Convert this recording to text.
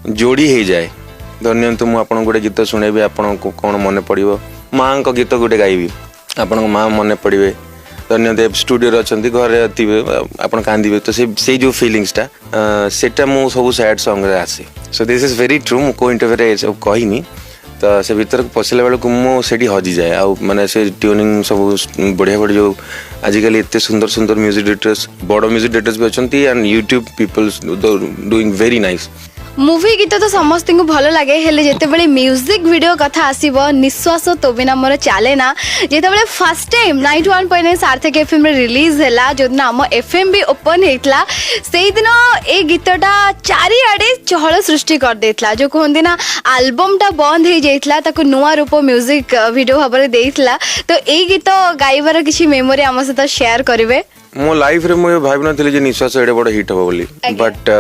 जोड़ी हो जाए धन्यंतु मुझे आपन गोटे गीत शुणेबी आपन को कौन मन पड़ो माँ को गीत गोटे गाइबी आपन माँ मन पड़े धन्यदेव स्टूडियो अच्छा घरे थे आप कांदे तो से जो फिलिंग्सटा सेटा मु सब सैड सॉन्ग रे आसे so this is very true मु को इंटरव्यू कहनी तो से भीतर पशिला बेलू मुझे हजि जाए आ माने से ट्यूनिंग सब बढ़िया बढ़िया जो आजिकल एत सुंदर सुंदर म्यूजिक डायरेक्टर्स बड़ म्यूजिक डायरेक्टर्स भी अच्छा and YouTube peoples doing very nice movie गीत तो समस्त को भल लगे हेले जितेबाला म्यूजिक वीडियो कथा आसीबो निश्वास तो बिना मोर चले ना जितेबाला फर्स्ट टाइम 91.9 सार्थक एफएम रे रिलीज हैला जो दिन हम एफएम भी ओपन हेतला सेही दिन ए गीतटा चारिआडे चहल सृष्टि कर देतला जो कहंदी ना एल्बम टा बंद हे जाइतला ताको नुआ रूप म्यूजिक वीडियो भाबरे देइतला तो ए गीत गाइबार किछि मेमोरी हम सहित शेयर करिवे मो लाइफ रे मो भाबना थिले जे निश्वास एडे बड़ हिट हो बोली बट